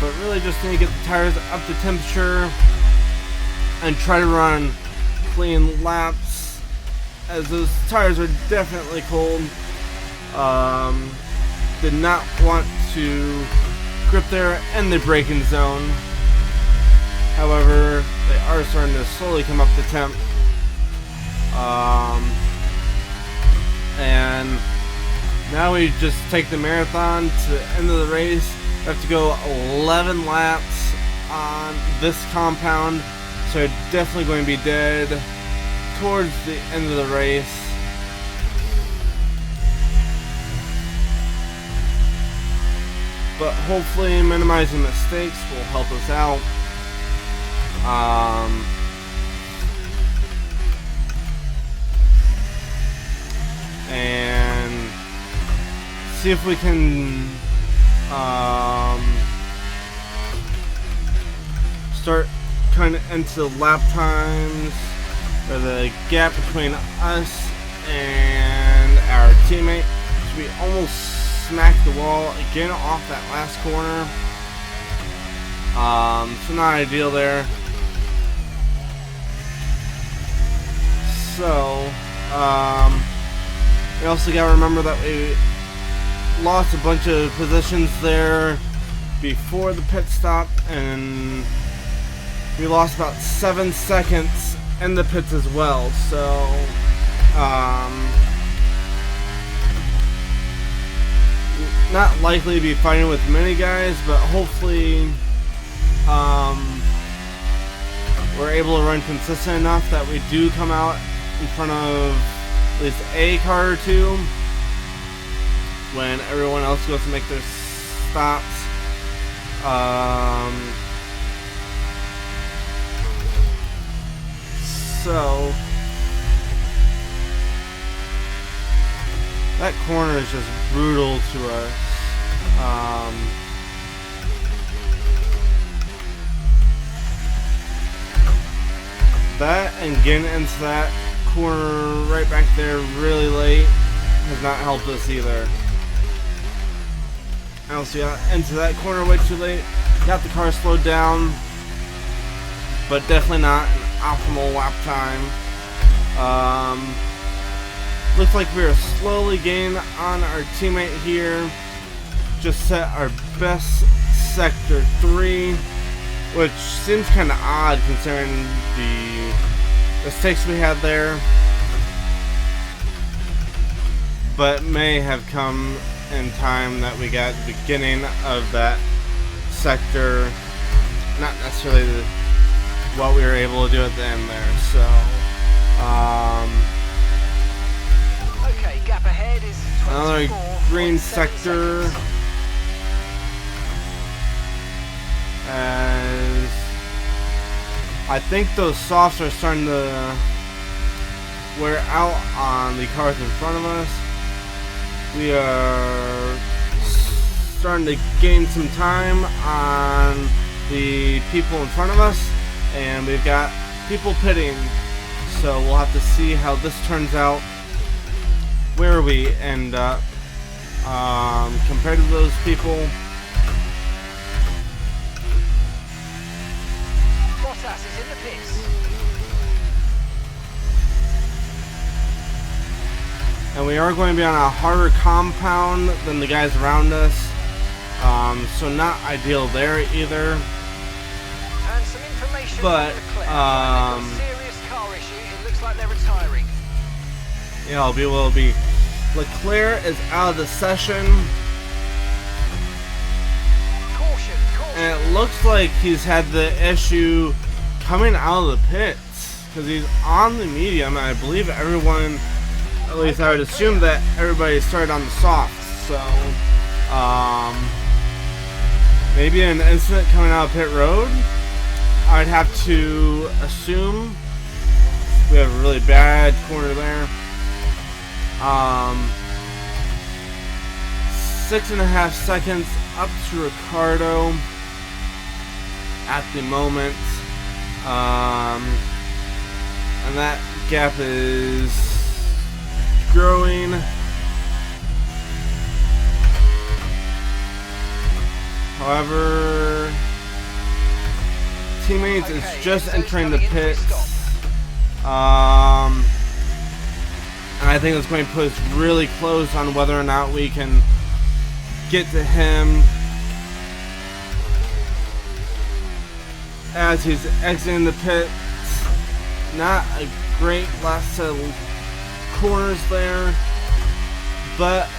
But really just need to get the tires up to temperature and try to run clean laps, as those tires are definitely cold. Did not want to grip there in the braking zone. However, they are starting to slowly come up to temp. And now we just take the marathon to the end of the race. We have to go 11 laps on this compound, so we're definitely going to be dead towards the end of the race. But hopefully minimizing mistakes will help us out. And see if we can start kind of into lap times, or the gap between us and our teammate. So we almost smacked the wall again off that last corner. So not ideal there. So we also gotta remember that we lost a bunch of positions there before the pit stop, and we lost about 7 seconds in the pits as well. So not likely to be fighting with many guys, but hopefully we're able to run consistent enough that we do come out in front of at least a car or two when everyone else goes to make their stops. So that corner is just brutal to us. That and getting into that corner right back there really late has not helped us either. I also got into that corner way too late. Got the car slowed down, but definitely not an optimal lap time. Looks like we are slowly gaining on our teammate here. Just set our best sector 3, which seems kind of odd considering the mistakes we had there, but may have come in time that we got the beginning of that sector, not necessarily what we were able to do at the end there. So Okay, gap ahead is another 24.7 green sector, seconds. as I think those softs are starting to wear out on the cars in front of us. We are starting to gain some time on the people in front of us, and we've got people pitting. So we'll have to see how this turns out, where we end up compared to those people. Bottas is in the pits. And we are going to be on a harder compound than the guys around us, so not ideal there either. And some information But, from Leclerc. They've got a serious car issue. It looks like they're retiring. Yeah, I'll be will be. Leclerc is out of the session, Caution, caution. and it looks like he's had the issue coming out of the pits because he's on the medium. And I believe everyone, at least I would assume that everybody started on the softs. So, maybe an incident coming out of pit road. I'd have to assume we have a really bad corner there. 6.5 seconds up to Ricardo at the moment, and that gap is growing. However, teammates is just entering the pits. And I think it's going to put us really close on whether or not we can get to him as he's exiting the pits. Not a great last set of corners there, but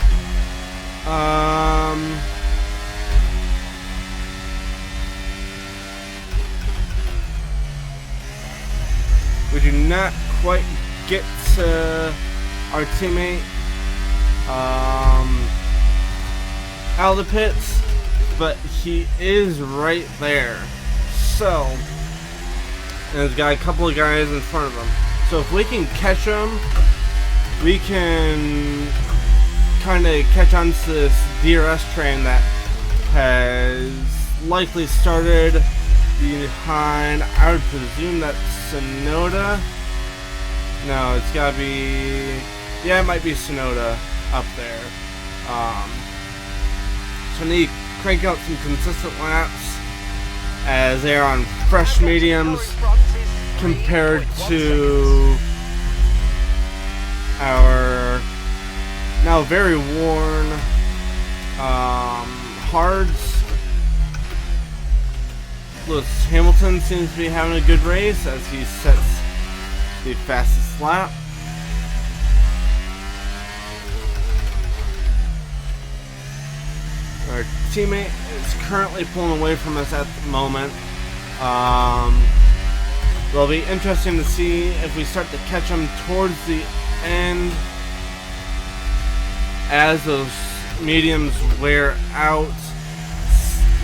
we do not quite get to our teammate out of the pits, but he is right there. So, and he's got a couple of guys in front of him. So if we can catch him, we can kind of catch on to this DRS train that has likely started behind, I would presume that's Sonoda. No, it's gotta be, yeah, it might be Sonoda up there. So I need to crank out some consistent laps as they are on fresh mediums compared to our now very worn hards. Lewis Hamilton seems to be having a good race as he sets the fastest lap. Our teammate is currently pulling away from us at the moment. It'll be interesting to see if we start to catch him towards the end as those mediums wear out.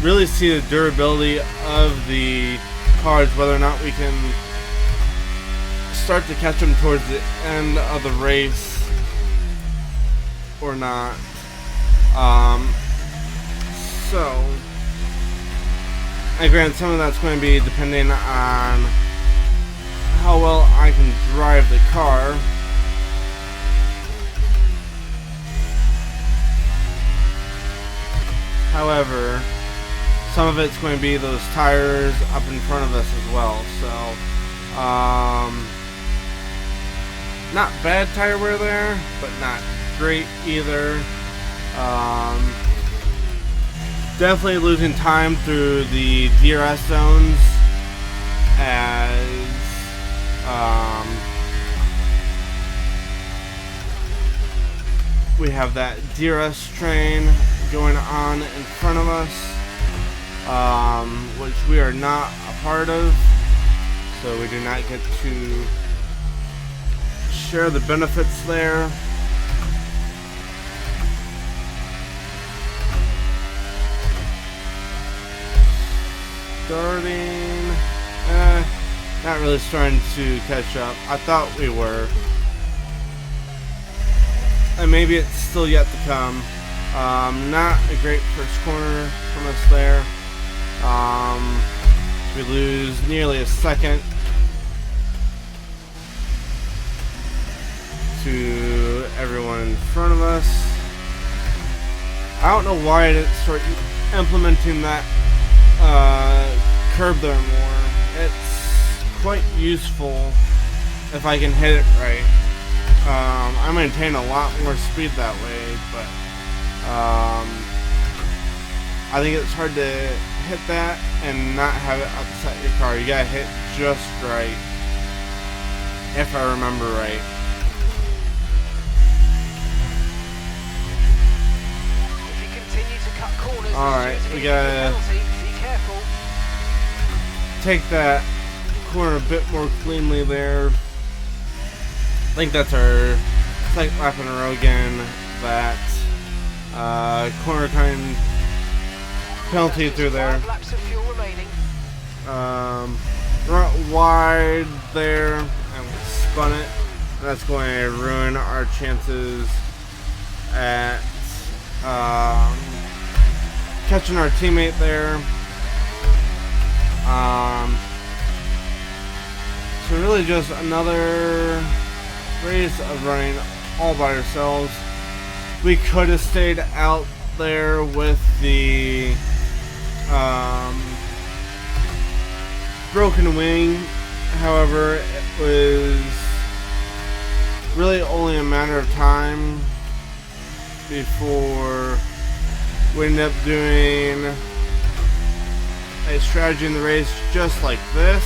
Really see the durability of the cars, whether or not we can start to catch them towards the end of the race or not. So, and granted, some of that's going to be depending on how well I can drive the car. However, some of it's going to be those tires up in front of us as well. So, not bad tire wear there, but not great either. Definitely losing time through the DRS zones as we have that DRS train going on in front of us, which we are not a part of, so we do not get to share the benefits there. Not really starting to catch up. I thought we were. And maybe it's still yet to come. Not a great first corner from us there. We lose nearly a second. to everyone in front of us. I don't know why I didn't start implementing that curb there more. It's quite useful if I can hit it right. I maintain a lot more speed that way, but I think it's hard to hit that and not have it upset your car. You gotta hit just right, if I remember right. If you continue to cut corners, Alright, we gotta be careful. take that corner a bit more cleanly there. I think that's our second lap in a row again. That corner kind penalty through there. 5 laps of fuel remaining. Right wide there, and we spun it. That's going to ruin our chances at catching our teammate there. So really just another race of running all by ourselves. We could have stayed out there with the broken wing. However, it was really only a matter of time before we ended up doing a strategy in the race just like this,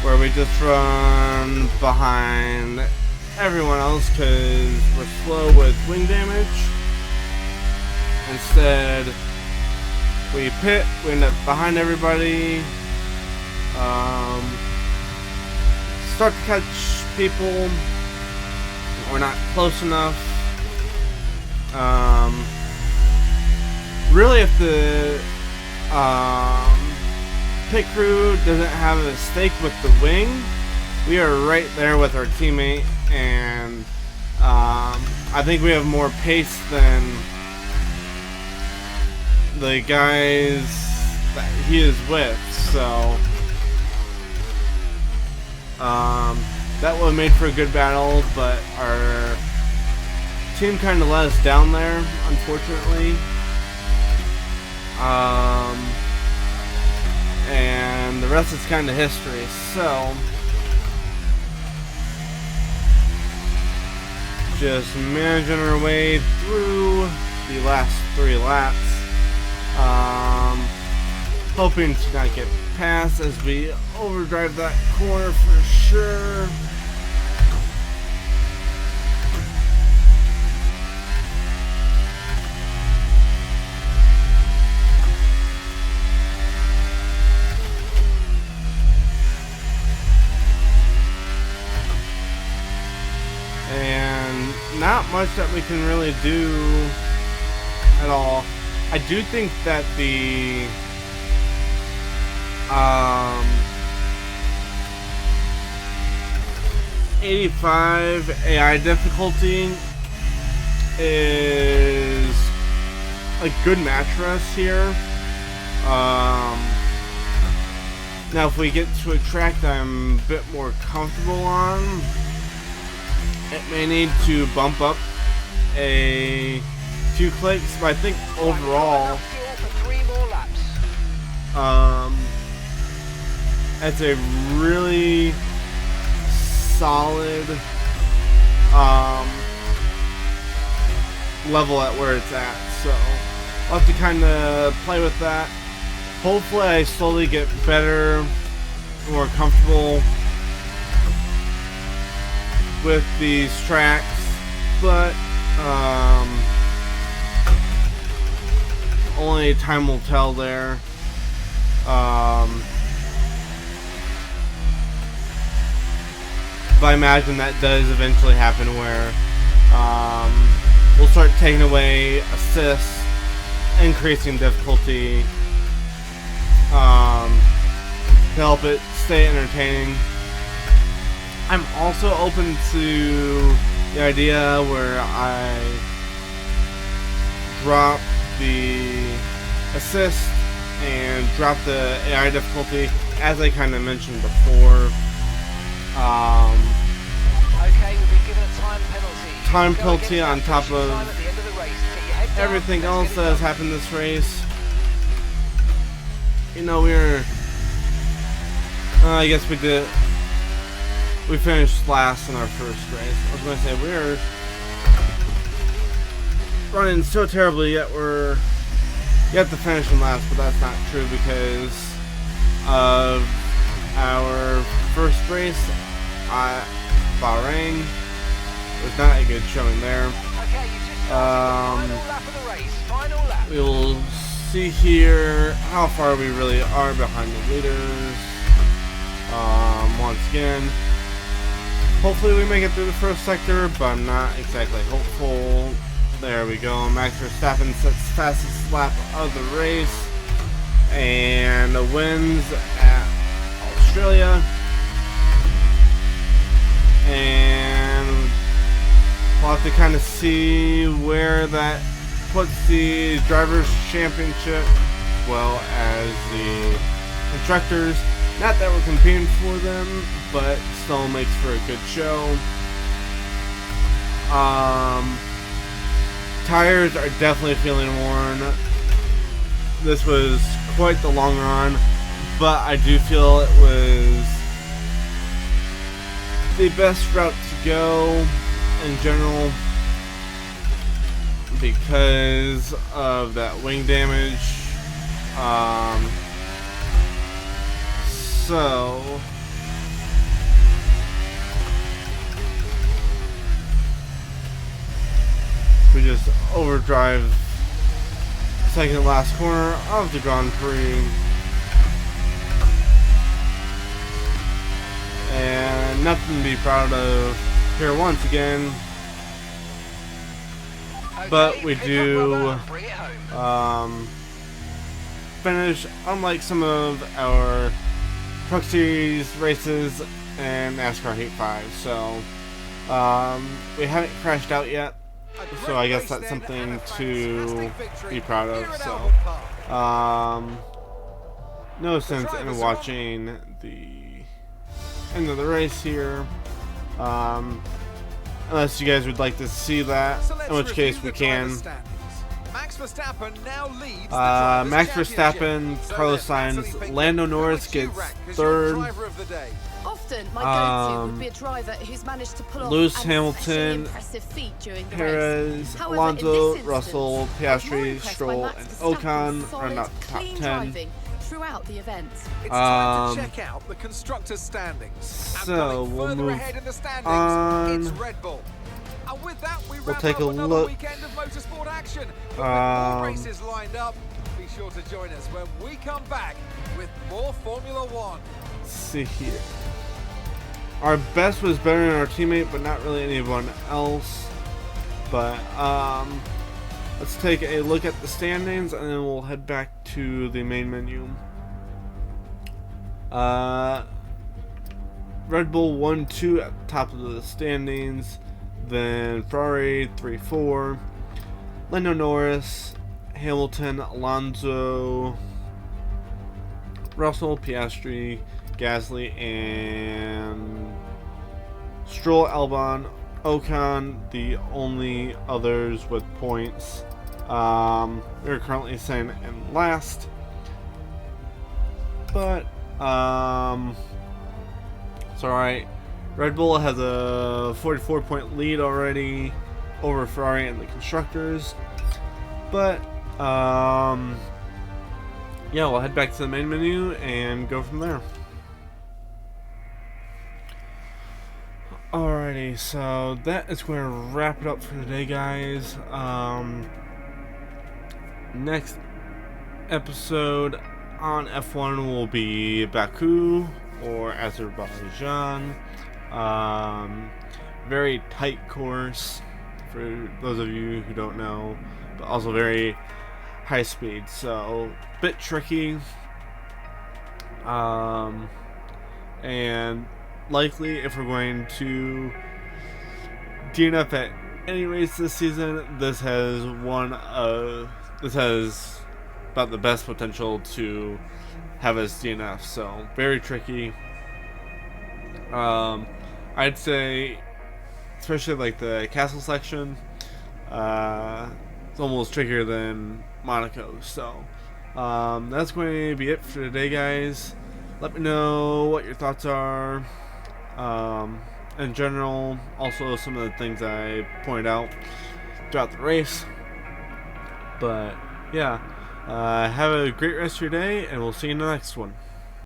where we just run behind everyone else because we're slow with wing damage. Instead, we pit, we end up behind everybody, start to catch people, we're not close enough. Really, if the pit crew doesn't have a stake with the wing, we are right there with our teammate, and I think we have more pace than the guys that he is with, so that would have made for a good battle, but our team kind of let us down there, unfortunately. And the rest is kind of history, so just managing our way through the last 3 laps, hoping to not get past as we overdrive that corner for sure. And not much that we can really do at all. I do think that the 85 AI difficulty is a good match for us here. Now if we get to a track that I'm a bit more comfortable on, it may need to bump up a few clicks, but I think overall it's a really solid level at where it's at, so I'll have to kind of play with that. Hopefully I slowly get better, more comfortable with these tracks, but only time will tell there. But I imagine that does eventually happen where we'll start taking away assists, increasing difficulty, to help it stay entertaining. I'm also open to the idea where I drop the assist and drop the AI difficulty, as I kind of mentioned before. time penalty on top of everything else that has happened this race. You know, I guess we finished last in our first race. I was going to say, we're running so terribly, yet we're yet to finish in last, but that's not true because of our first race at Bahrain. It was not a good showing there. We will see here how far we really are behind the leaders. Once again, hopefully we make it through the first sector, but I'm not exactly hopeful. There we go. Max Verstappen sets fastest lap of the race and wins at Australia. And we'll have to kind of see where that puts the Drivers' Championship as well as the Constructors. Not that we're competing for them, but still makes for a good show. Tires are definitely feeling worn. This was quite the long run, but I do feel it was the best route to go in general because of that wing damage. So we just overdrive second to last corner of the Grand Prix, and nothing to be proud of here once again. But we do finish, unlike some of our Truck Series races and NASCAR Heat 5. So we haven't crashed out yet, so I guess that's something to be proud of. So no sense in watching the end of the race here, unless you guys would like to see that, in which case we can. Max Verstappen now leads Max Verstappen, Carlos Sainz, Lando Norris gets third. Often my go-to would be a driver who's managed to pull off Lewis an Hamilton, impressive feat during the Perez, race. However, Alonso, in this Russell, instance, I was more Piastri, impressed by Stroll, Max and Verstappen's Ocon solid, round out the top clean 10. driving throughout the event. It's time to check out the constructors' standings. So we'll further move ahead in the standings, on. it's Red Bull. And with that, we We'll wrap take up a another look. weekend of motorsport action. But with more races lined up, be sure to join us when we come back with more Formula One. Let's see here. Our best was better than our teammate, but not really anyone else. But let's take a look at the standings, and then we'll head back to the main menu. Red Bull 1-2 at the top of the standings. Then Ferrari 3-4. Lando Norris, Hamilton, Alonso, Russell, Piastri, Gasly, and Stroll, Albon, Ocon, the only others with points. We're currently sitting in last, but it's alright. Red Bull has a 44-point lead already over Ferrari and the constructors, but yeah, we'll head back to the main menu and go from there. Alrighty, so that is going to wrap it up for today, guys. Next episode on F1 will be Baku or Azerbaijan. Very tight course for those of you who don't know, but also very high speed, so a bit tricky. And likely, if we're going to DNF at any race this season, this has about the best potential to have us DNF. So very tricky. I'd say especially like the castle section. It's almost trickier than Monaco. So that's going to be it for today, guys. Let me know what your thoughts are in general. Also, some of the things I pointed out throughout the race. But yeah, have a great rest of your day, and we'll see you in the next one.